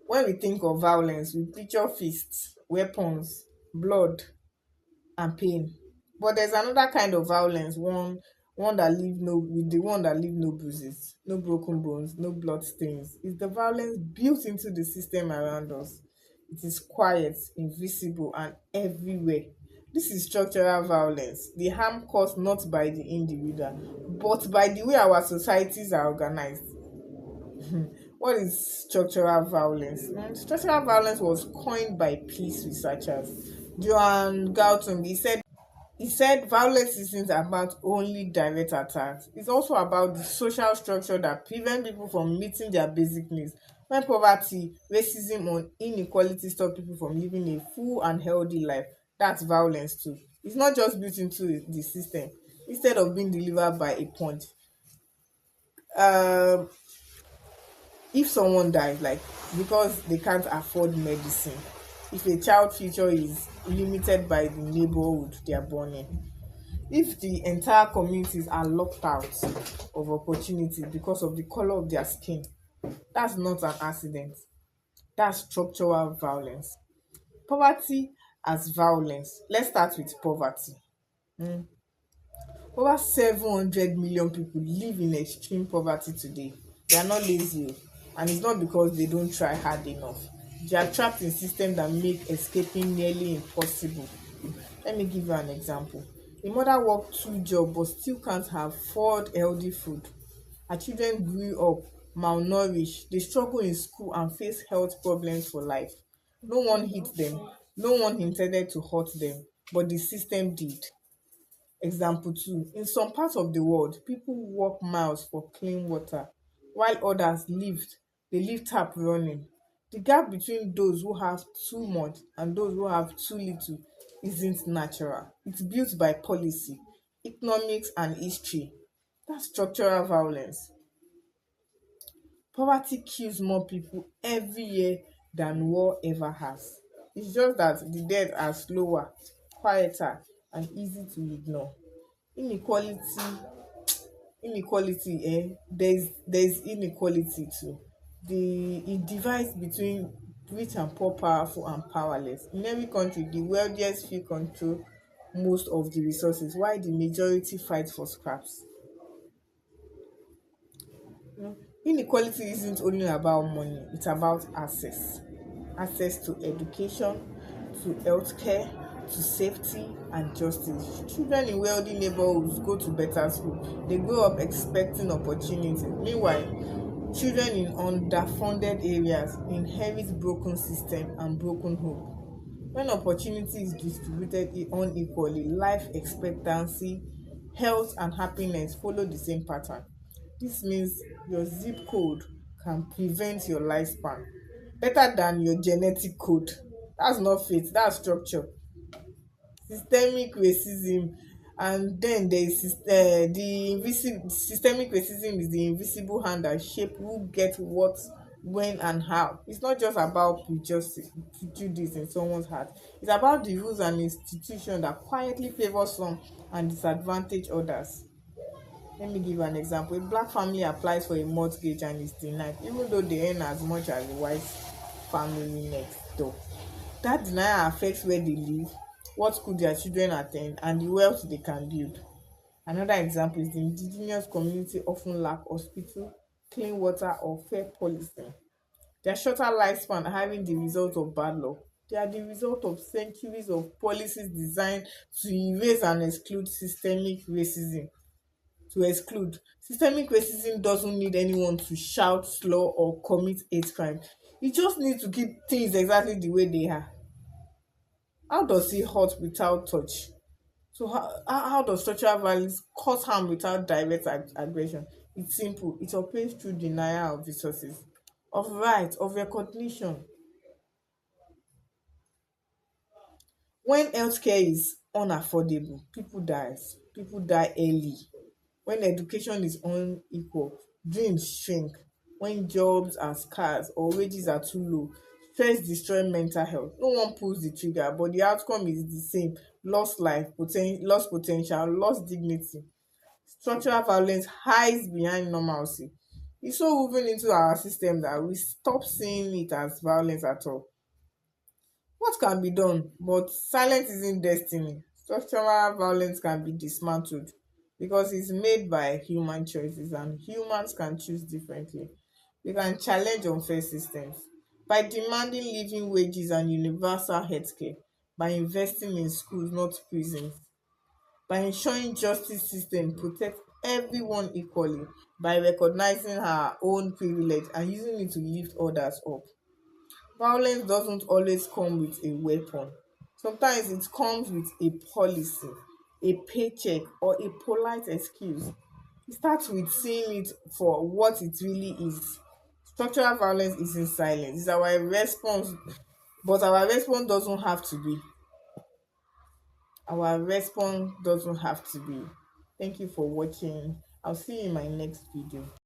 When we think of violence, we picture fists, weapons, blood, and pain. But there's another kind of violence, one that leave no with the one that leave no bruises, no broken bones, no blood stains. It's the violence built into the system around us. It is quiet, invisible, and everywhere. This is structural violence, the harm caused not by the individual, but by the way our societies are organized. What is structural violence? Structural violence was coined by peace researchers. Joan Galtung, he said violence isn't about only direct attacks. It's also about the social structure that prevent people from meeting their basic needs. When poverty, racism, or inequality stop people from living a full and healthy life, that's violence too. It's not just built into the system. Instead of being delivered by a punch, um, if someone dies, like because they can't afford medicine, if a child future is limited by the neighborhood they are born in, if the entire communities are locked out of opportunity because of the color of their skin, that's not an accident, that's structural violence. Poverty as violence. Let's start with poverty. Over 700 million people live in extreme poverty today. They are not lazy, and it's not because they don't try hard enough. They are trapped in systems that make escaping nearly impossible. Let me give you an example. A mother worked two jobs but still can't afford healthy food. Her children grew up malnourished, they struggle in school and face health problems for life. No one hit them, no one intended to hurt them, but the system did. Example two, in some parts of the world, people walk miles for clean water, while others they leave tap running. The gap between those who have too much and those who have too little isn't natural. It's built by policy, economics, and history. That's structural violence. Poverty kills more people every year than war ever has. It's just that the deaths are slower, quieter, and easy to ignore. Inequality, there's inequality too. It divides between rich and poor, powerful and powerless. In every country, the wealthiest few control most of the resources, while the majority fight for scraps. Inequality isn't only about money, it's about access. Access to education, to healthcare, to safety and justice. Children in wealthy neighborhoods go to better school. They grow up expecting opportunity. Meanwhile, children in underfunded areas inherit broken system and broken hope. When opportunity is distributed unequally, life expectancy, health and happiness follow the same pattern. This means your zip code can prevent your lifespan better than your genetic code. That's not faith, that's structure. Systemic racism, and then there is the invisible systemic racism is the invisible hand that shape who get what, when and how. It's not just about prejudice in someone's heart. It's about the rules and institutions that quietly favor some and disadvantage others. Let me give you an example. A black family applies for a mortgage and is denied even though they earn as much as the white family next door. That denial affects where they live, what school their children attend, and the wealth they can build. Another example is the indigenous community often lack hospital, clean water, or fair policing. Their shorter lifespan aren't the result of bad luck. They are the result of centuries of policies designed to erase and exclude systemic racism. To exclude. Systemic racism doesn't need anyone to shout, slur, or commit hate crime. It just needs to keep things exactly the way they are. How does it hurt without touch? So how does structural violence cause harm without direct aggression? It's simple. It operates through denial of resources, of rights, of recognition. When healthcare is unaffordable, people die early. When education is unequal, dreams shrink. When jobs are scarce or wages are too low, stress destroy mental health. No one pulls the trigger, but the outcome is the same: lost life, lost potential, lost dignity. Structural violence hides behind normalcy. It's so woven into our system that we stop seeing it as violence at all. What can be done? But silence isn't destiny. Structural violence can be dismantled because it's made by human choices and humans can choose differently. We can challenge unfair systems by demanding living wages and universal healthcare, by investing in schools, not prisons, by ensuring justice system protect everyone equally, by recognizing our own privilege and using it to lift others up. Violence doesn't always come with a weapon. Sometimes it comes with a policy, a paycheck, or a polite excuse. It starts with seeing it for what it really is. Structural violence isn't silence, it's our response, but our response doesn't have to be. Our response doesn't have to be. Thank you for watching. I'll see you in my next video.